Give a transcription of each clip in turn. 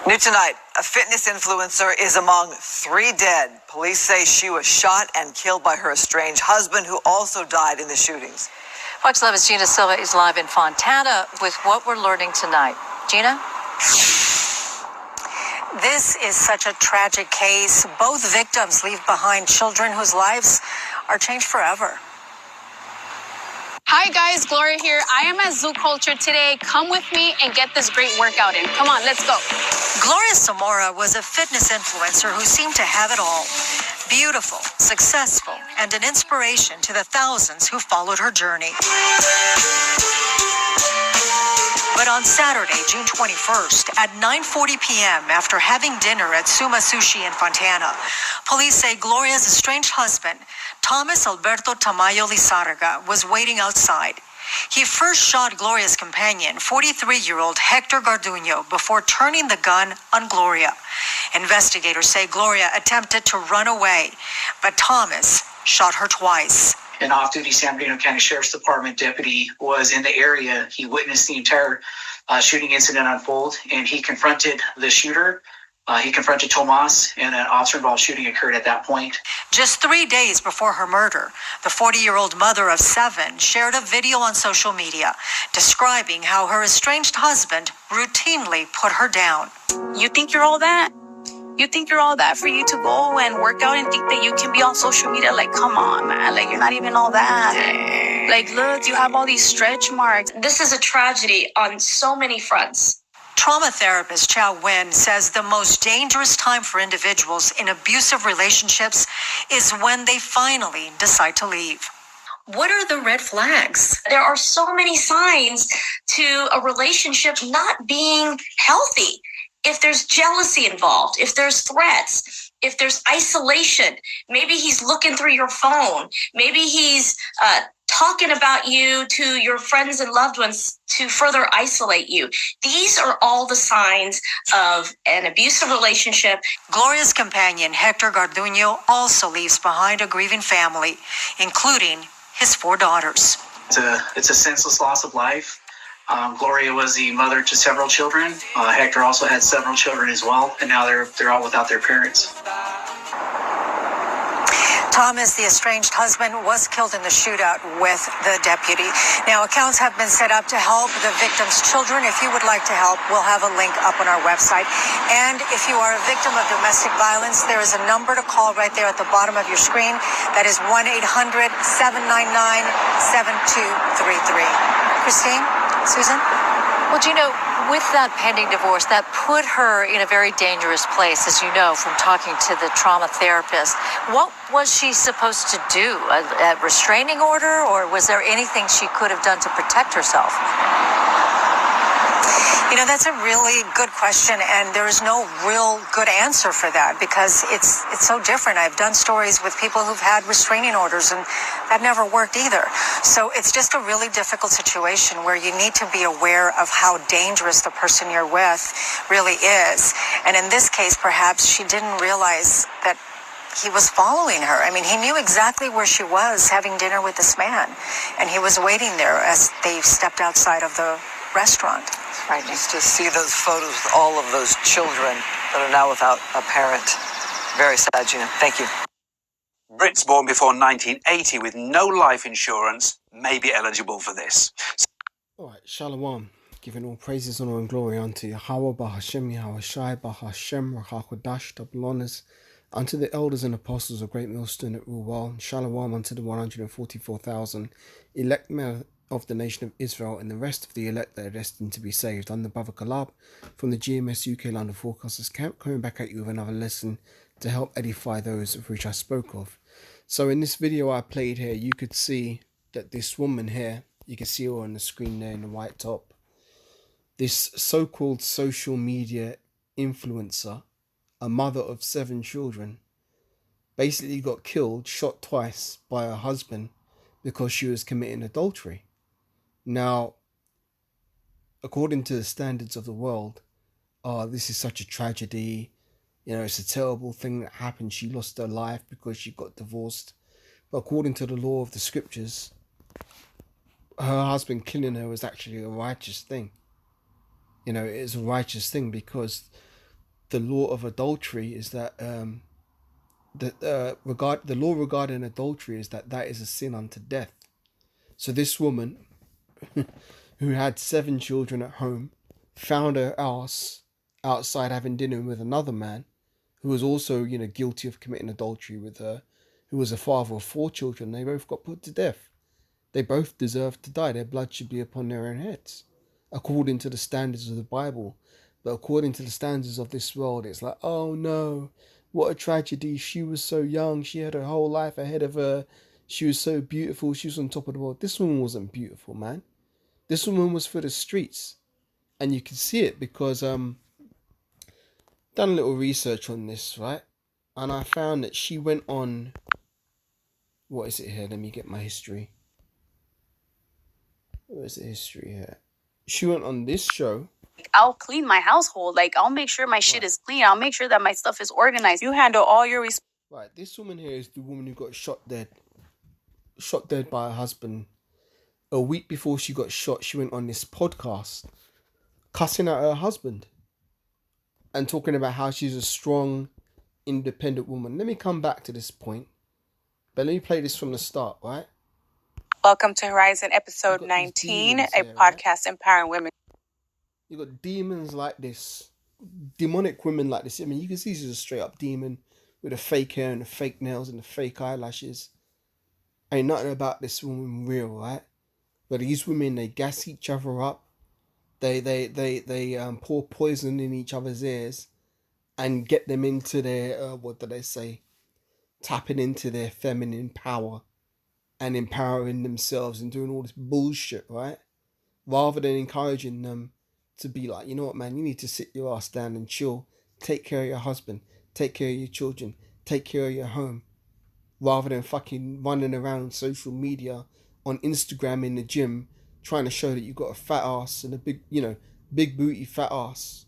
New tonight, a fitness influencer is among 3 dead. Police say she was shot and killed by her estranged husband, who also died in the shootings. Fox 11's Gina Silva is live in Fontana with what we're learning tonight. Gina? This is such a tragic case. Both victims leave behind children whose lives are changed forever. Hi guys, Gloria here. I am at Zoo Culture today. Come with me and get this great workout in. Come on, let's go. Gloria Zamora was a fitness influencer who seemed to have it all. Beautiful, successful, and an inspiration to the thousands who followed her journey. But on Saturday, June 21st, at 9:40 p.m., after having dinner at Suma Sushi in Fontana, police say Gloria's estranged husband, Thomas Alberto Tamayo Lizarraga, was waiting outside. He first shot Gloria's companion, 43-year-old Hector Garduño, before turning the gun on Gloria. Investigators say Gloria attempted to run away, but Thomas shot her twice. An off-duty San Bernardino County Sheriff's Department deputy was in the area. He witnessed the entire shooting incident unfold, and he confronted the shooter. He confronted Tomas, and an officer-involved shooting occurred at that point. Just 3 days before her murder, the 40-year-old mother of 7 shared a video on social media describing how her estranged husband routinely put her down. You think you're all that? You think you're all that for you to go and work out and think that you can be on social media? Like, come on, man. Like, you're not even all that. Like, look, you have all these stretch marks. This is a tragedy on so many fronts. Trauma therapist Chow Wen says the most dangerous time for individuals in abusive relationships is when they finally decide to leave. What are the red flags? There are so many signs to a relationship not being healthy. If there's jealousy involved, if there's threats, if there's isolation, maybe he's looking through your phone, maybe he's talking about you to your friends and loved ones to further isolate you. These are all the signs of an abusive relationship. Gloria's companion, Hector Garduño, also leaves behind a grieving family, including his 4 daughters. It's a senseless loss of life. Gloria was the mother to several children. Hector also had several children as well, and now they're all without their parents. Thomas, the estranged husband, was killed in the shootout with the deputy. Now, accounts have been set up to help the victims' children. If you would like to help, we'll have a link up on our website. And if you are a victim of domestic violence, there is a number to call right there at the bottom of your screen. That is 1-800-799-7233. Christine? Susan? Well, Gino, with that pending divorce, that put her in a very dangerous place, as you know, from talking to the trauma therapist. What was she supposed to do? A restraining order, or was there anything she could have done to protect herself? You know, that's a really good question, and there is no real good answer for that because it's so different. I've done stories with people who've had restraining orders, and that never worked either. So it's just a really difficult situation where you need to be aware of how dangerous the person you're with really is. And in this case, perhaps she didn't realize that he was following her. I mean, he knew exactly where she was having dinner with this man, and he was waiting there as they stepped outside of the restaurant. Right, just to see those photos with all of those children that are now without a parent. Very sad, Gina. Thank you. Brits born before 1980 with no life insurance may be eligible for this. All right, Shalom. Giving all praises, honor, and glory unto Yahweh, Bahashem, Yahushai, Bahashem, Rachakodash, double honors unto the elders and apostles of Great Millstone that rule well. Shalom unto the 144,000 elect of the nation of Israel and the rest of the elect that are destined to be saved. I'm the Brother Kalab from the GMS UK London Forecasters Camp, coming back at you with another lesson to help edify those of which I spoke of. So in this video I played here, you could see that this woman here, you can see her on the screen there in the white top, this so-called social media influencer, a mother of 7 children, basically got killed, shot twice by her husband because she was committing adultery. Now, according to the standards of the world, this is such a tragedy, you know, it's a terrible thing that happened. She lost her life because she got divorced. But according to the law of the scriptures, her husband killing her was actually a righteous thing. You know, it is a righteous thing because the law of adultery is that the law regarding adultery is that is a sin unto death. So this woman who had 7 children at home found her ass outside having dinner with another man who was also, guilty of committing adultery with her, who was a father of 4 children. They both got put to death. They both deserved to die. Their blood should be upon their own heads, according to the standards of the Bible. But according to the standards of this world, it's like, oh no, what a tragedy. She was so young. She had her whole life ahead of her. She was so beautiful. She was on top of the world. This woman wasn't beautiful, man. This woman was for the streets. And you can see it because done a little research on this, right? And I found that she went on, what is it here? Let me get my history. Where's the history here? She went on this show. I'll clean my household. Like, I'll make sure my shit is clean. I'll make sure that my stuff is organized. You handle all your Right, this woman here is the woman who got shot dead. Shot dead by her husband. A week before she got shot, she went on this podcast cussing at her husband and talking about how she's a strong, independent woman. Let me come back to this point, but let me play this from the start, right? Welcome to Horizon episode 19, a podcast empowering women. You got demons like this, demonic women like this. I mean, you can see she's a straight up demon with the fake hair and the fake nails and the fake eyelashes. Ain't nothing about this woman real, right? But these women, they gas each other up. They pour poison in each other's ears and get them into their, what do they say? Tapping into their feminine power and empowering themselves and doing all this bullshit, right? Rather than encouraging them to be like, you know what, man, you need to sit your ass down and chill. Take care of your husband. Take care of your children. Take care of your home. Rather than fucking running around social media on Instagram in the gym trying to show that you got a fat ass and a big, big booty fat ass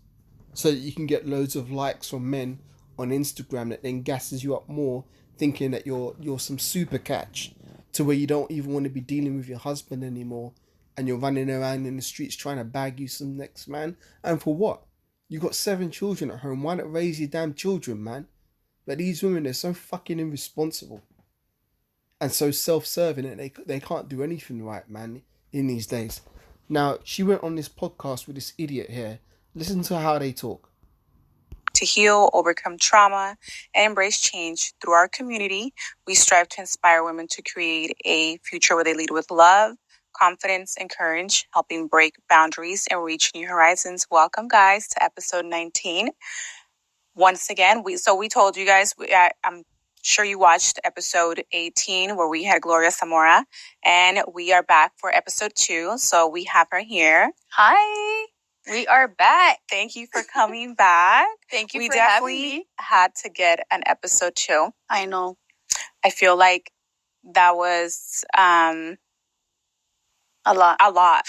so that you can get loads of likes from men on Instagram that then gasses you up more, thinking that you're some super catch to where you don't even want to be dealing with your husband anymore and you're running around in the streets trying to bag you some next man. And for what? You got 7 children at home. Why not raise your damn children, man? But these women, they're so fucking irresponsible and so self-serving that they can't do anything right, man, in these days. Now, she went on this podcast with this idiot here. Listen to how they talk. To heal, overcome trauma, and embrace change through our community, we strive to inspire women to create a future where they lead with love, confidence, and courage, helping break boundaries and reach new horizons. Welcome, guys, to episode 19. Once again, we told you guys, I'm sure you watched episode 18 where we had Gloria Zamora, and we are back for episode 2. So we have her here. Hi. We are back. Thank you for coming back. Thank you for having me. We definitely had to get an episode 2. I know. I feel like that was a lot.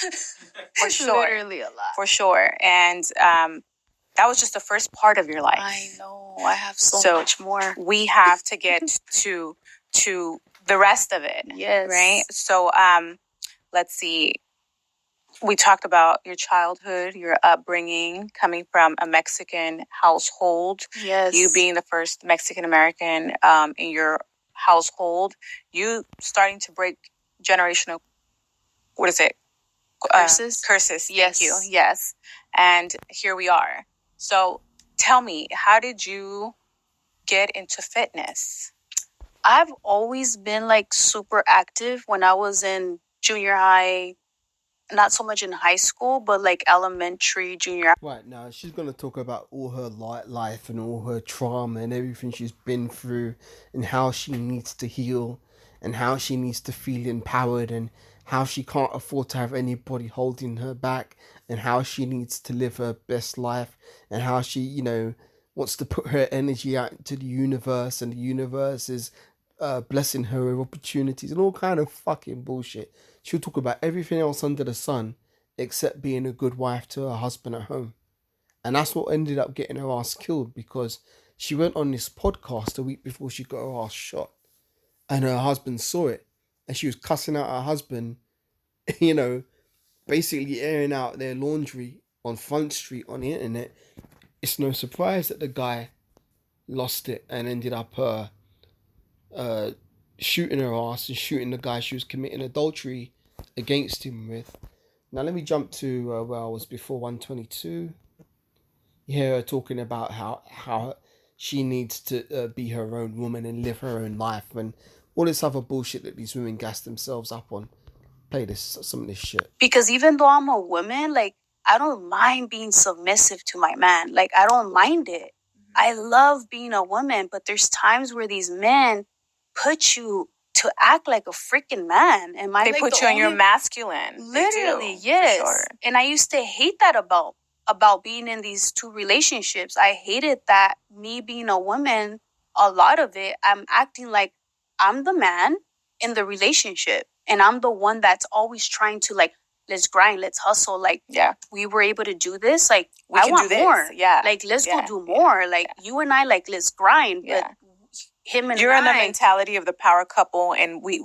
For sure. Literally a lot. For sure. And that was just the first part of your life. I know. I have so much more. We have to get to the rest of it. Yes. Right? So let's see. We talked about your childhood, your upbringing, coming from a Mexican household. Yes. You being the first Mexican American in your household. You starting to break generational, what is it? Curses. Curses. Yes. Thank you. Yes. And here we are. So tell me, how did you get into fitness? I've always been like super active when I was in junior high. Not so much in high school, but like elementary, junior. Right, now she's going to talk about all her life and all her trauma and everything she's been through and how she needs to heal and how she needs to feel empowered and how she can't afford to have anybody holding her back and how she needs to live her best life and how she, wants to put her energy out into the universe and the universe is blessing her with opportunities and all kind of fucking bullshit. She'll talk about everything else under the sun except being a good wife to her husband at home. And that's what ended up getting her ass killed because she went on this podcast a week before she got her ass shot. And her husband saw it. And she was cussing out her husband, basically airing out their laundry on Front Street on the internet. it's no surprise that the guy lost it and ended up shooting her ass and shooting the guy she was committing adultery against him with. Now let me jump to where I was before 122. You hear her talking about how she needs to be her own woman and live her own life and all this other bullshit that these women gas themselves up on. Play some of this shit. Because even though I'm a woman, like, I don't mind being submissive to my man. Like, I don't mind it. I love being a woman, but there's times where these men put you to act like a freaking man. And they put you on your masculine. Literally, yes. Sure. And I used to hate that about being in these two relationships. I hated that me being a woman, a lot of it, I'm acting like I'm the man in the relationship. And I'm the one that's always trying to, like, let's grind, let's hustle. Like, yeah, we were able to do this. Like, I want more. Yeah. Like, let's go do more. Like, you and I, like, let's grind. But him and you're in the mentality of the power couple, and we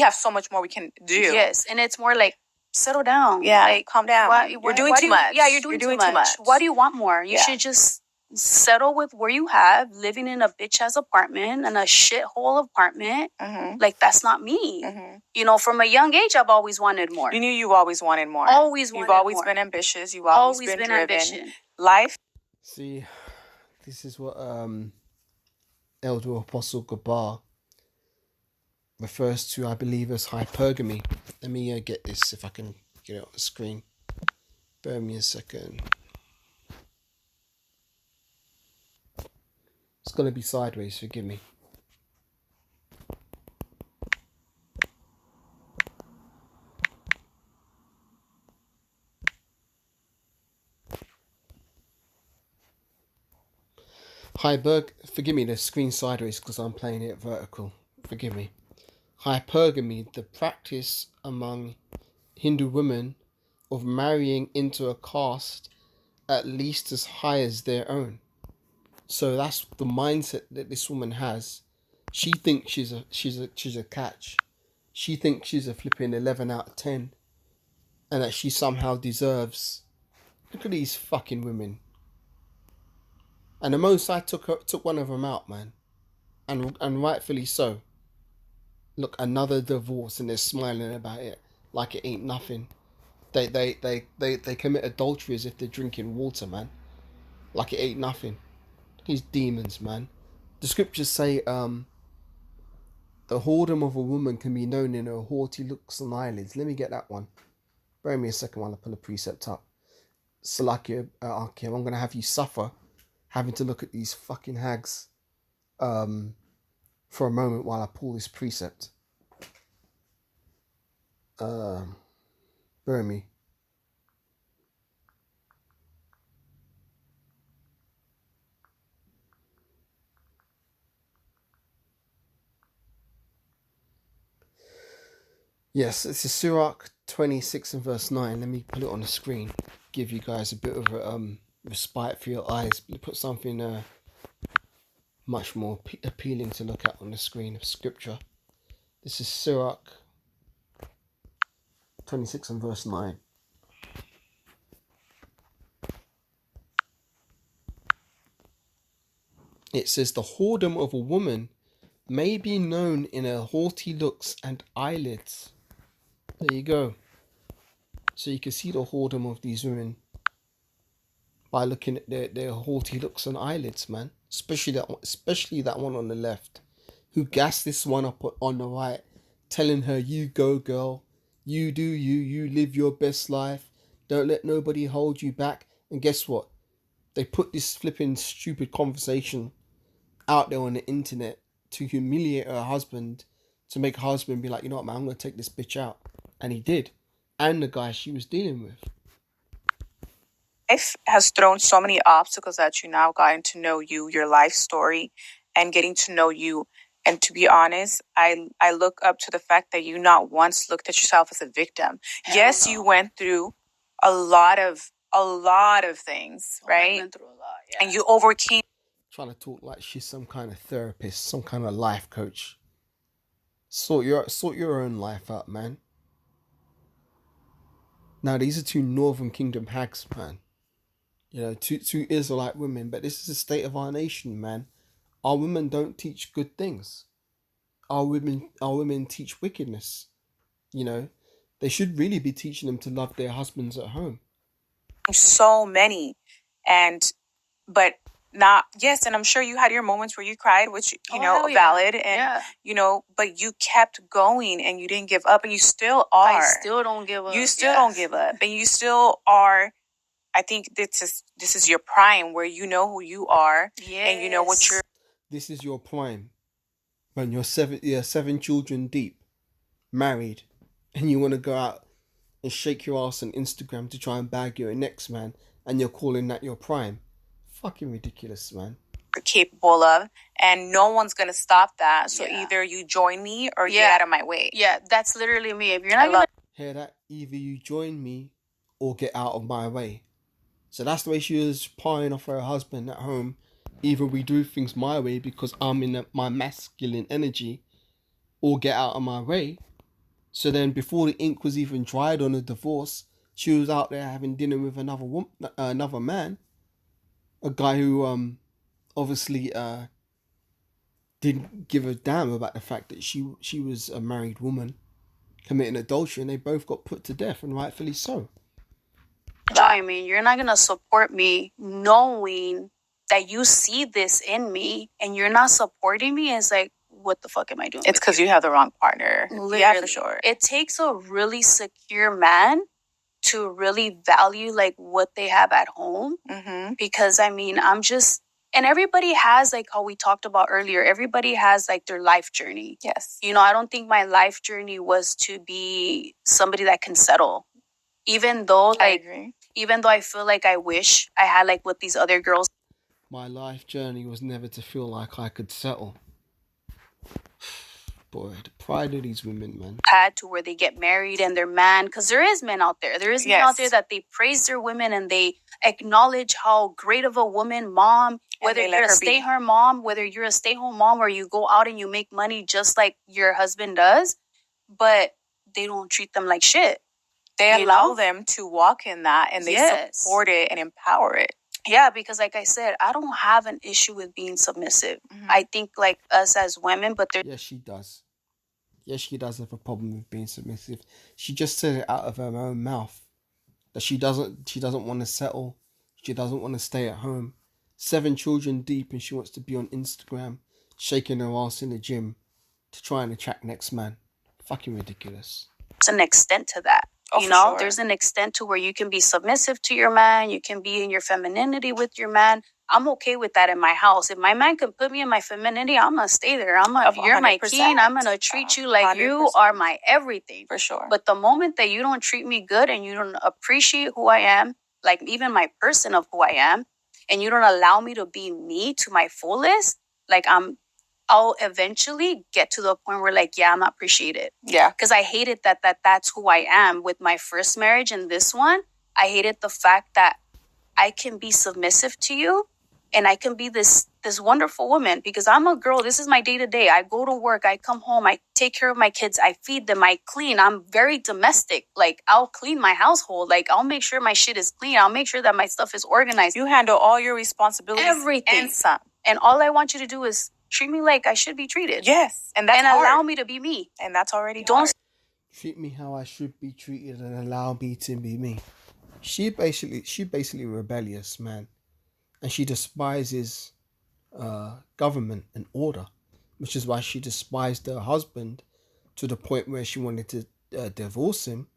have so much more we can do. Yes. And it's more like, settle down. Yeah. Like, calm down. You're doing too much. Yeah, you're doing too much. Why do you want more? You should just settle with where you have, living in a bitch-ass apartment and a shithole apartment. Mm-hmm. Like, that's not me. Mm-hmm. You know, from a young age, I've always wanted more. You knew you always wanted more. You've always been ambitious. You've always been driven. Ambition. Life. See, this is what Elder Apostle Gabar refers to, I believe, as hypergamy. Let me get this, if I can get it on the screen. Bear me a second. It's going to be sideways, forgive me. Forgive me, the screen sideways because I'm playing it vertical. Forgive me. Hypergamy, the practice among Hindu women of marrying into a caste at least as high as their own. So that's the mindset that this woman has. She thinks she's a catch. She thinks she's a flipping 11 out of 10, and that she somehow deserves. Look at these fucking women. And the most I took one of them out, man, and rightfully so. Look, another divorce, and they're smiling about it like it ain't nothing. They commit adultery as if they're drinking water, man, like it ain't nothing. These demons, man. The scriptures say the whoredom of a woman can be known in her haughty looks and eyelids. Let me get that one. Bear me a second while I pull a precept up. Salakia, I'm going to have you suffer having to look at these fucking hags for a moment while I pull this precept. Bear me. Yes, this is Sirach 26 and verse 9. Let me put it on the screen. Give you guys a bit of a respite for your eyes. Put something much more appealing to look at on the screen of scripture. This is Sirach 26 and verse 9. It says, the whoredom of a woman may be known in her haughty looks and eyelids. There you go. So you can see the whoredom of these women by looking at their haughty looks and eyelids, man. Especially that one on the left, who gassed this one up on the right, telling her, you go girl, you do you live your best life, don't let nobody hold you back. And guess what? They put this flipping stupid conversation out there on the internet to humiliate her husband, to make her husband be like, you know what, man, I'm going to take this bitch out. And he did. And the guy she was dealing with. Life has thrown so many obstacles at you now, gotten to know you, your life story, and getting to know you. And to be honest, I look up to the fact that you not once looked at yourself as a victim. Yes, you went through a lot of things, right? I've been through a lot, yeah. And you overcame. Trying to talk like she's some kind of therapist, some kind of life coach. Sort your own life out, man. Now, these are two Northern Kingdom hags, man. two Israelite women, but this is the state of our nation, man. Our women don't teach good things. Our women teach wickedness. They should really be teaching them to love their husbands at home. So many, but not, yes, and I'm sure you had your moments where you cried, which valid, and but you kept going and you didn't give up, and you still are. I still don't give up. You still don't give up, and you still are. I think this is your prime, where you know who you are, and you know what you're. This is your prime, when you're 7 children deep, married, and you want to go out and shake your ass on Instagram to try and bag your next man, and you're calling that your prime. Fucking ridiculous, man. Capable of, and no one's gonna stop that. So either you join me or get out of my way. Yeah, that's literally me. If you're not gonna hear that, either you join me or get out of my way. So that's the way she was pawing off her husband at home. Either we do things my way because I'm in my masculine energy, or get out of my way. So then, before the ink was even dried on a divorce, she was out there having dinner with another man. A guy who obviously didn't give a damn about the fact that she was a married woman committing adultery, and they both got put to death, and rightfully so. I mean, you're not gonna support me knowing that you see this in me and you're not supporting me. It's like, what the fuck am I doing? It's because you have the wrong partner. Literally. Yeah, for sure. It takes a really secure man to really value like what they have at home. Mm-hmm. Because I mean, and everybody has, like how we talked about earlier, everybody has like their life journey. Yes. I don't think my life journey was to be somebody that can settle. Even though I feel like I wish I had like what these other girls. My life journey was never to feel like I could settle. Boy, the pride of these women, man. Had to where they get married and their man, because there is men out there. There is men out there that they praise their women and they acknowledge how great of a woman, mom, whether you're a stay-home mom, whether you're a stay-home mom or you go out and you make money just like your husband does, but they don't treat them like shit. They allow them to walk in that, and they support it and empower it. Yeah, because like I said, I don't have an issue with being submissive. Mm-hmm. I think like us as women, but yes, she does. Yes, she does have a problem with being submissive. She just said it out of her own mouth that she doesn't want to settle. She doesn't want to stay at home. 7 children deep, and she wants to be on Instagram shaking her ass in the gym to try and attract next man. Fucking ridiculous. There's an extent to that. Sure. There's an extent to where you can be submissive to your man. You can be in your femininity with your man. I'm okay with that in my house. If my man can put me in my femininity, I'm going to stay there. If you're my king, I'm going to treat you like 100%. You are my everything. For sure. But the moment that you don't treat me good and you don't appreciate who I am, like even my person of who I am, and you don't allow me to be me to my fullest, like I'll eventually get to the point where like, yeah, I'm not appreciated. Yeah. Because I hated that's who I am with my first marriage and this one. I hated the fact that I can be submissive to you and I can be this wonderful woman because I'm a girl. This is my day to day. I go to work. I come home. I take care of my kids. I feed them. I clean. I'm very domestic. Like I'll clean my household. Like I'll make sure my shit is clean. I'll make sure that my stuff is organized. You handle all your responsibilities. Everything. And some. And all I want you to do is treat me like I should be treated. Yes. And allow me to be me. And that's already hard. Treat me how I should be treated and allow me to be me. She basically rebellious, man. And she despises government and order, which is why she despised her husband to the point where she wanted to divorce him.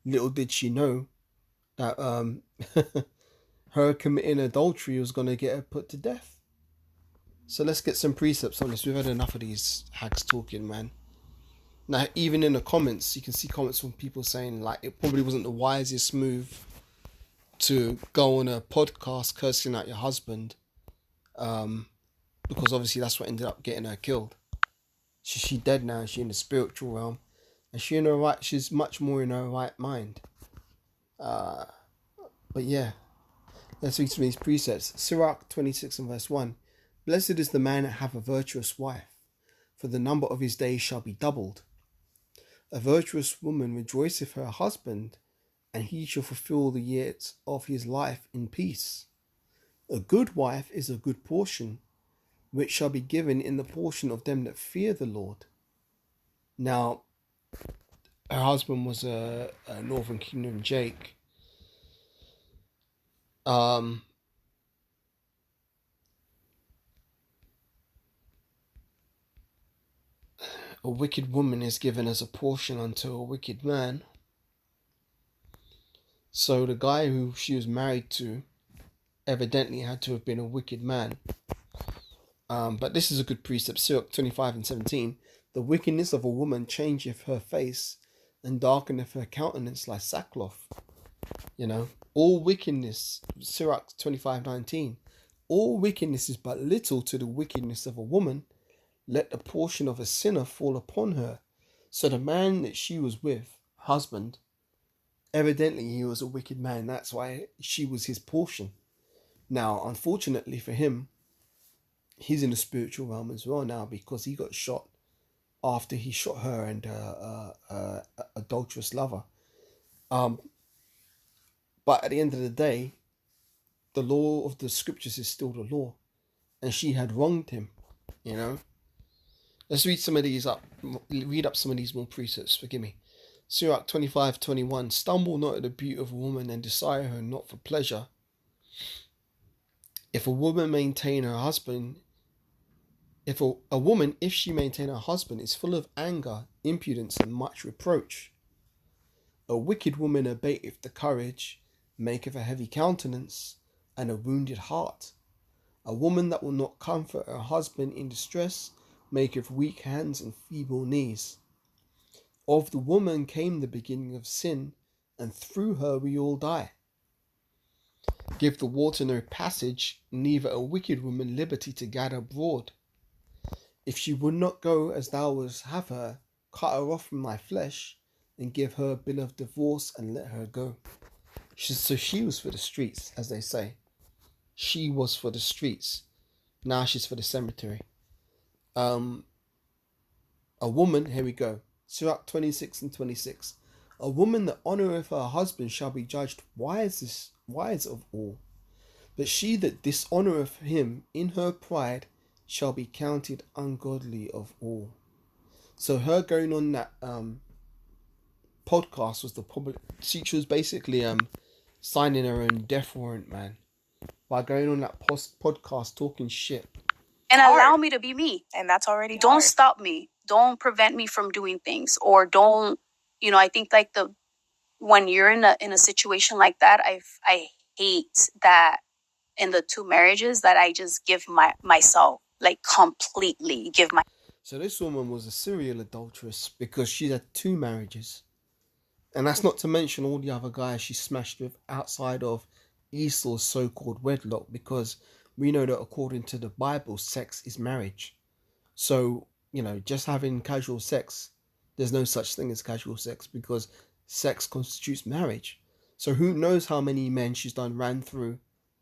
Little did she know that her committing adultery was going to get her put to death. So let's get some precepts on this. We've had enough of these hags talking, man. Now, even in the comments, you can see comments from people saying like it probably wasn't the wisest move to go on a podcast cursing out your husband, because obviously that's what ended up getting her killed. She's dead now. She's in the spiritual realm, and she's much more in her right mind. But yeah, let's read some of these precepts. Sirach 26 and verse 1. Blessed is the man that hath a virtuous wife, for the number of his days shall be doubled. A virtuous woman rejoiceth her husband, and he shall fulfill the years of his life in peace. A good wife is a good portion, which shall be given in the portion of them that fear the Lord. Now, her husband was a Northern Kingdom Jake. A wicked woman is given as a portion unto a wicked man. So the guy who she was married to evidently had to have been a wicked man. But this is a good precept. Sirach 25 and 17. The wickedness of a woman changeth her face, and darkeneth her countenance like sackcloth. All wickedness, Sirach 25:19. All wickedness is but little to the wickedness of a woman. Let the portion of a sinner fall upon her. So the man that she was with, husband, evidently he was a wicked man. That's why she was his portion. Now, unfortunately for him, he's in the spiritual realm as well now, because he got shot after he shot her and adulterous lover. But at the end of the day, the law of the scriptures is still the law, and she had wronged him. Let's read some of these up. Read up some of these more precepts. Forgive me. Sirach 25:21. Stumble not at the beauty of a woman, and desire her not for pleasure. If a woman maintain her husband, if she maintain her husband, is full of anger, impudence, and much reproach. A wicked woman abateth the courage, maketh a heavy countenance, and a wounded heart. A woman that will not comfort her husband in distress, maketh weak hands and feeble knees. Of the woman came the beginning of sin, and through her we all die. Give the water no passage, neither a wicked woman liberty to gather abroad. If she would not go as thou wouldst have her, cut her off from thy flesh, and give her a bill of divorce, and let her go. So she was for the streets, as they say. She was for the streets. Now she's for the cemetery. A woman, here we go. Sirach 26 and 26. A woman that honoureth her husband shall be judged wise of all. But she that dishonoureth him in her pride shall be counted ungodly of all. So her going on that podcast was the public. She was basically signing her own death warrant, man, by going on that podcast talking shit. And allow me to be me. And that's already Don't hard. stop me. Don't prevent me from doing things, or don't, I think like when you're in a situation like that, I hate that in the two marriages that I just give myself, like completely give my. So this woman was a serial adulteress because she had 2 marriages. And that's not to mention all the other guys she smashed with outside of Esau's so-called wedlock, because we know that according to the Bible, sex is marriage. So, just having casual sex, there's no such thing as casual sex, because sex constitutes marriage. So who knows how many men she's ran through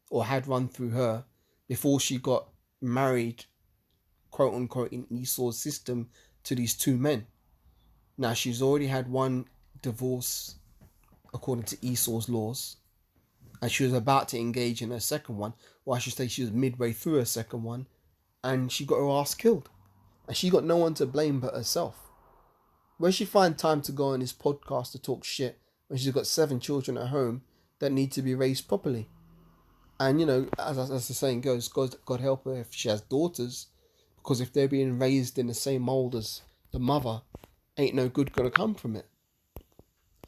or had run through her before she got married, quote unquote, in Esau's system to these 2 men. Now she's already had 1 divorce according to Esau's laws, and she was about to engage in her second one, or I should say she was midway through her second one, and she got her ass killed, and she got no one to blame but herself. Where she find time to go on this podcast to talk shit when she's got 7 children at home that need to be raised properly? And as the saying goes, God help her if she has daughters, because if they're being raised in the same mold as the mother, ain't no good gonna come from it.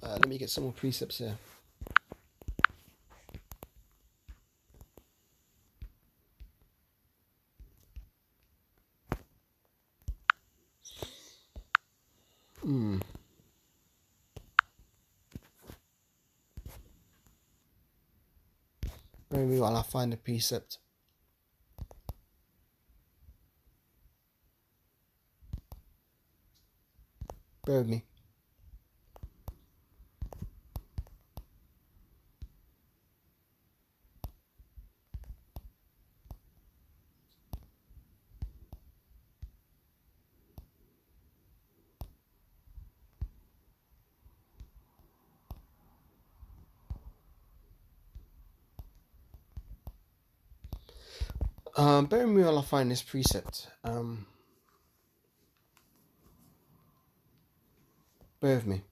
Let me get some more precepts here. Bear with me while I find the precept. Bear with me. Bear with me while I find this precept. Bear with me.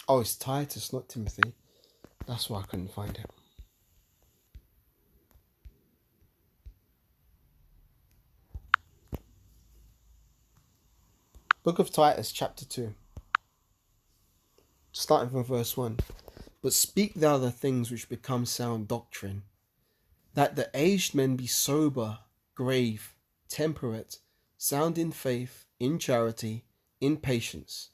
Oh, it's Titus, not Timothy. That's why I couldn't find it. Book of Titus, chapter 2. Starting from verse 1. But speak thou the things which become sound doctrine, that the aged men be sober, grave, temperate, sound in faith, in charity, in patience.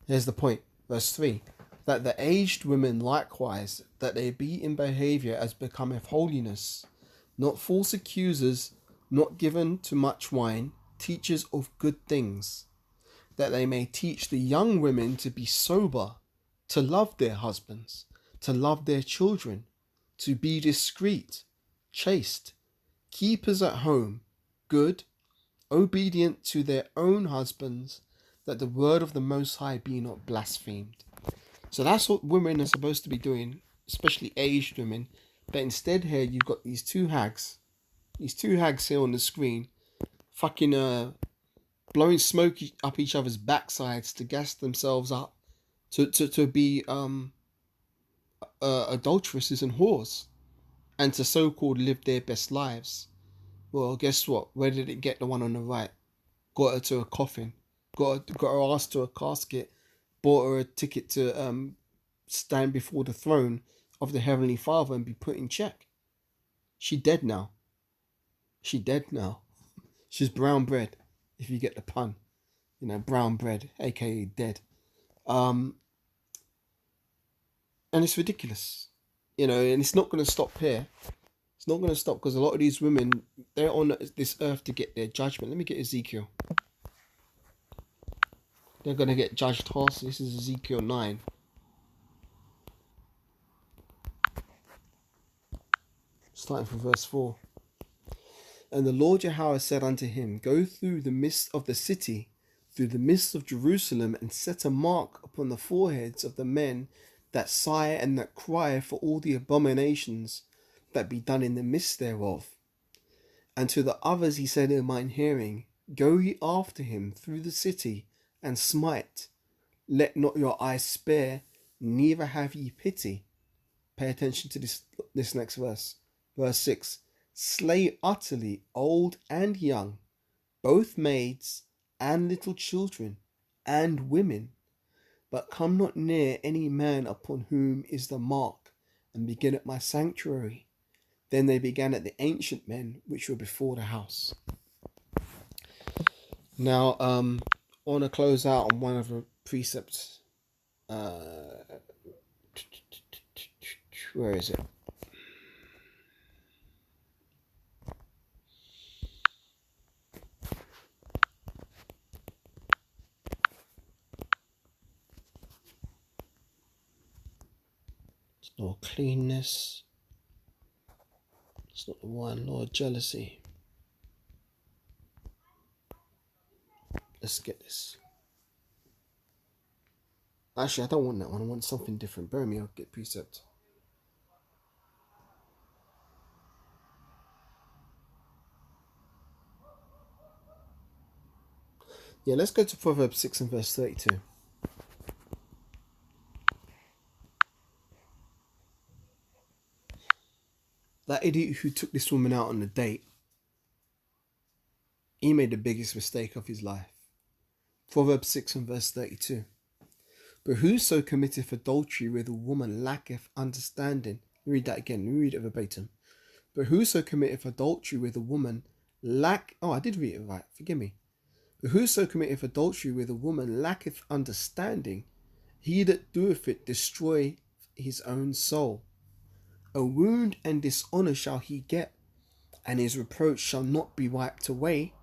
Here's the point. Verse 3. That the aged women likewise, that they be in behaviour as becometh holiness, not false accusers, not given to much wine, teachers of good things, that they may teach the young women to be sober, to love their husbands, to love their children, to be discreet, chaste, keepers at home, good, obedient to their own husbands, that the word of the Most High be not blasphemed. So that's what women are supposed to be doing, especially aged women. But instead here you've got these two hags here on the screen, fucking blowing smoke up each other's backsides to gas themselves up to be adulteresses and whores, and to so-called live their best lives. Well, guess what? Where did it get the one on the right? Got her to a coffin, got her ass to a casket, bought her a ticket to stand before the throne of the Heavenly Father and be put in check. She dead now. She's brown bread, if you get the pun. You know, brown bread, aka dead. And it's ridiculous. You know, and it's not going to stop here. It's not going to stop because a lot of these women, they're on this earth to get their judgment. Let me get Ezekiel. They're going to get judged harshly. This is Ezekiel 9. Starting from verse 4. And the Lord Yahweh said unto him, Go through the midst of the city, through the midst of Jerusalem, and set a mark upon the foreheads of the men that sigh and that cry for all the abominations that be done in the midst thereof. And to the others he said in mine hearing, Go ye after him through the city, and smite. Let not your eyes spare, neither have ye pity. Pay attention to this next verse. Verse 6. Slay utterly old and young, both maids and little children, and women. But come not near any man upon whom is the mark, and begin at my sanctuary. Then they began at the ancient men which were before the house. Now, I want to close out on one of the precepts. Where is it? Nor cleanness. It's not the one, nor jealousy. Let's get this. Actually, I don't want that one. I want something different. Bear me, I'll get precept. Yeah, let's go to Proverbs 6 and verse 32. That idiot who took this woman out on a date, he made the biggest mistake of his life. Proverbs 6 and verse 32. But whoso committeth adultery with a woman lacketh understanding. Let me read that again. Let me read it verbatim. But whoso committeth adultery with a woman I did read it right. Forgive me. But whoso committeth adultery with a woman lacketh understanding. He that doeth it destroy his own soul. A wound and dishonour shall he get, and his reproach shall not be wiped away.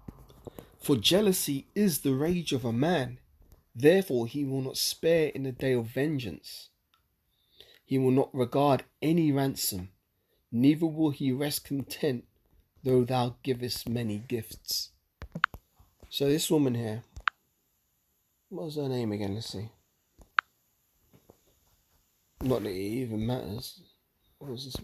For jealousy is the rage of a man, therefore he will not spare in the day of vengeance. He will not regard any ransom, neither will he rest content though thou givest many gifts. So this woman here, what was her name again? Let's see. Not that it even matters. What was this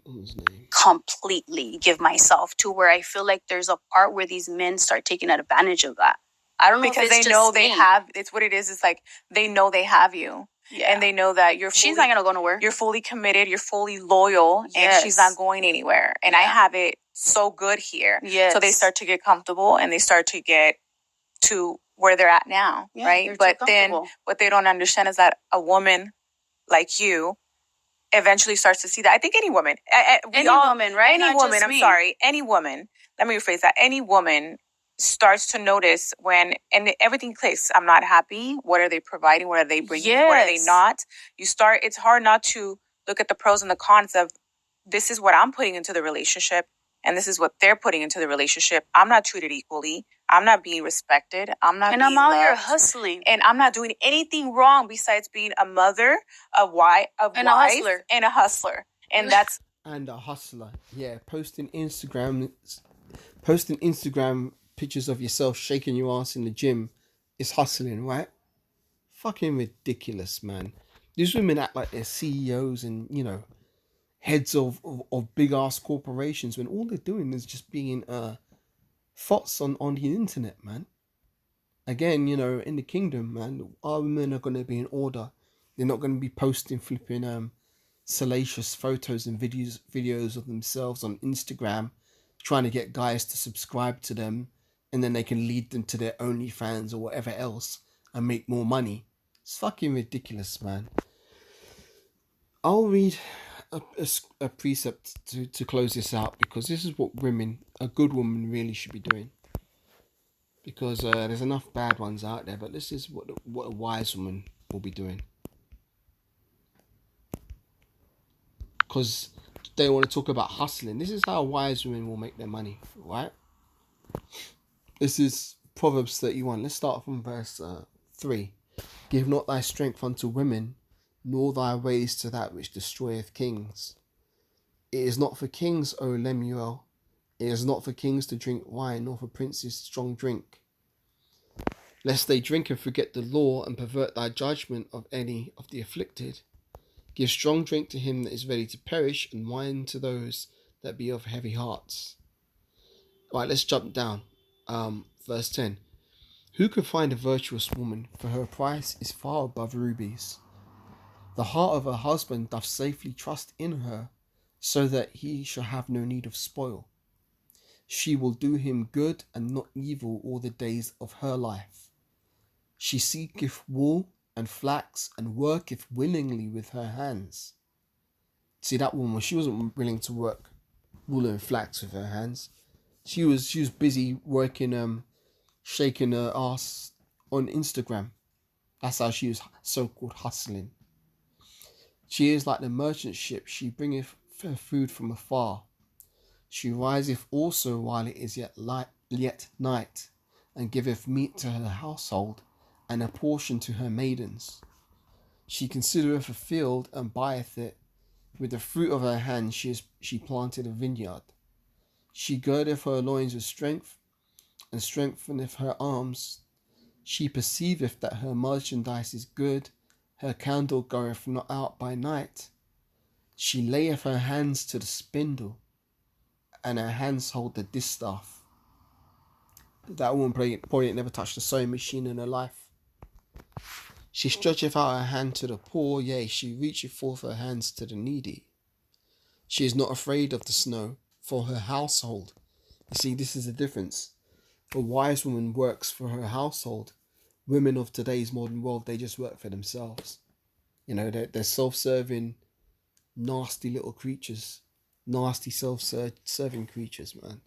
woman's name? Completely give myself to, where I feel like there's a part where these men start taking advantage of that. I don't know Because if it's they know just they me. have, it's what it is. It's like they know they have you. Yeah. And they know that She's not gonna go nowhere. You're fully committed, you're fully loyal, and Yes. she's not going anywhere. And I have it so good here. Yes. So they start to get comfortable and they start to get to where they're at now, Yeah, right? But then what they don't understand is that a woman like you eventually starts to see that. I think any woman, any woman, right? Any Not woman, just I'm me. sorry, any woman, let me rephrase that. Any woman starts to notice when, and everything clicks. I'm not happy. What are they providing? What are they bringing? What are they Yes. not? It's hard not to look at the pros and the cons of, this is what I'm putting into the relationship and this is what they're putting into the relationship. I'm not treated equally. I'm not being respected. I'm out here hustling. And I'm not doing anything wrong besides being a mother, a wife, And a hustler. and a hustler. And that's And a hustler. Yeah, posting Instagram pictures of yourself shaking your ass in the gym is hustling, right? Fucking ridiculous, man. These women act like they're CEOs and, heads of big ass corporations when all they're doing is just being thoughts on the internet, man. Again, in the kingdom, man, our women are gonna be in order. They're not gonna be posting flipping salacious photos and videos of themselves on Instagram, trying to get guys to subscribe to them, and then they can lead them to their OnlyFans or whatever else and make more money. It's fucking ridiculous, man. I'll read a precept to close this out, because this is what a good woman really should be doing. Because there's enough bad ones out there, but this is what a wise woman will be doing. Because they want to talk about hustling. This is how wise women will make their money, right? This is Proverbs 31. Let's start from verse 3. Give not thy strength unto women, nor thy ways to that which destroyeth kings. It is not for kings, O Lemuel. It is not for kings to drink wine, nor for princes strong drink, lest they drink and forget the law, and pervert thy judgment of any of the afflicted. Give strong drink to him that is ready to perish, and wine to those that be of heavy hearts. Right, let's jump down. Verse 10. Who can find a virtuous woman? For her price is far above rubies. The heart of her husband doth safely trust in her, so that he shall have no need of spoil. She will do him good and not evil all the days of her life. She seeketh wool and flax, and worketh willingly with her hands. See, that woman, she wasn't willing to work wool and flax with her hands. She was busy working, shaking her ass on Instagram. That's how she was so-called hustling. She is like the merchant ship. She bringeth her food from afar. She riseth also while it is yet night, and giveth meat to her household, and a portion to her maidens. She considereth a field, and buyeth it. With the fruit of her hand she planted a vineyard. She girdeth her loins with strength, and strengtheneth her arms. She perceiveth that her merchandise is good. Her candle goeth not out by night. She layeth her hands to the spindle, and her hands hold the distaff. That woman probably ain't never touched a sewing machine in her life. She stretcheth out her hand to the poor, yea, she reacheth forth her hands to the needy. She is not afraid of the snow for her household. You see, this is the difference. A wise woman works for her household. Women of today's modern world, they just work for themselves. They're self-serving, nasty little creatures. Nasty self-serving creatures, man.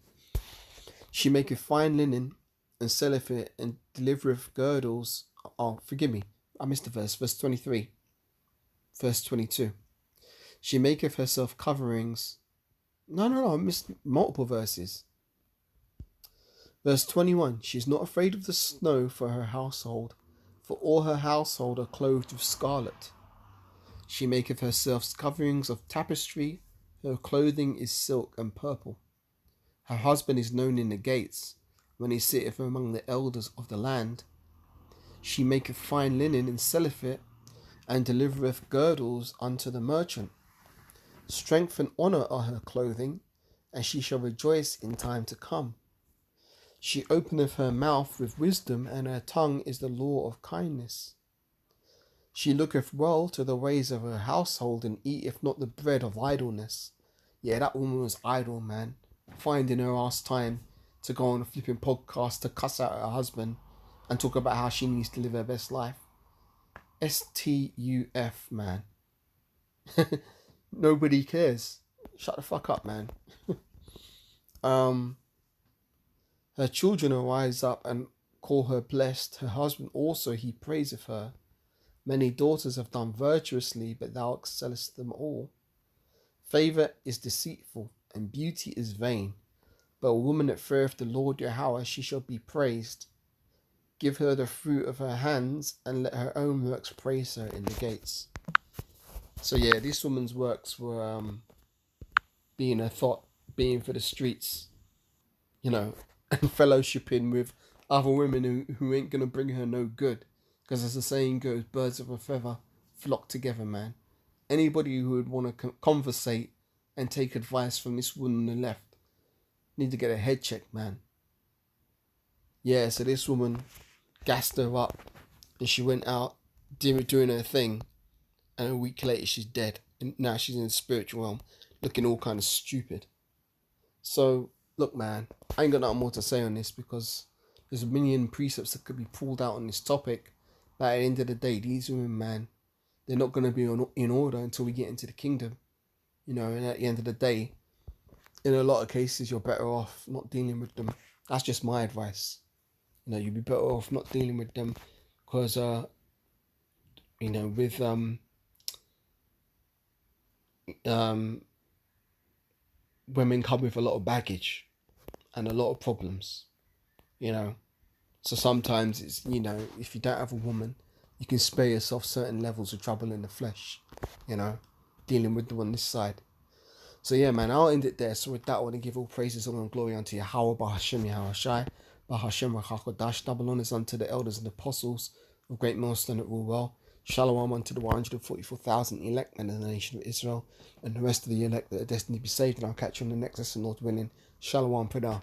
She maketh fine linen, and selleth it, and delivereth girdles. Oh, forgive me, I missed a verse. Verse 23. Verse 22. She maketh herself coverings. No, I missed multiple verses. Verse 21. She is not afraid of the snow for her household, for all her household are clothed with scarlet. She maketh herself coverings of tapestry, her clothing is silk and purple. Her husband is known in the gates, when he sitteth among the elders of the land. She maketh fine linen and selleth it, and delivereth girdles unto the merchant. Strength and honour are her clothing, and she shall rejoice in time to come. She openeth her mouth with wisdom, and her tongue is the law of kindness. She looketh well to the ways of her household, and eateth not the bread of idleness. Yeah, that woman was idle, man. Finding her ass time to go on a flipping podcast to cuss out her husband and talk about how she needs to live her best life. STUF, man. Nobody cares. Shut the fuck up, man. Her children arise up and call her blessed. Her husband also, he praiseth her. Many daughters have done virtuously, but thou excellest them all. Favour is deceitful, and beauty is vain. But a woman that feareth the Lord Yahweh, she shall be praised. Give her the fruit of her hands, and let her own works praise her in the gates. So yeah, this woman's works were being a thought, being for the streets, you know, and fellowshipping with other women who ain't gonna bring her no good. Because as the saying goes, birds of a feather flock together, man. Anybody who would want to conversate and take advice from this woman on the left need to get a head check, man. Yeah, so this woman gassed her up and she went out doing her thing, and a week later she's dead, and now she's in the spiritual realm looking all kind of stupid. So look, man, I ain't got nothing more to say on this, because there's a million precepts that could be pulled out on this topic, but at the end of the day, these women, man, they're not going to be in order until we get into the kingdom, you know. And at the end of the day, in a lot of cases, you're better off not dealing with them. That's just my advice. You know, you'd be better off not dealing with them, because you know, with women come with a lot of baggage and a lot of problems, you know. So sometimes it's, you know, if you don't have a woman, you can spare yourself certain levels of trouble in the flesh, you know, dealing with them on this side. So yeah, man, I'll end it there. So with that, I want to give all praises, honor and glory unto Yahweh, Bahashem, Yahushai, Bahashem, Rachakodash, double honors unto the elders and apostles of great millstone that rule well. Shalom unto the 144,000 elect men of the nation of Israel, and the rest of the elect that are destined to be saved. And I'll catch you on the next lesson, Lord willing. Shalom, Pradah.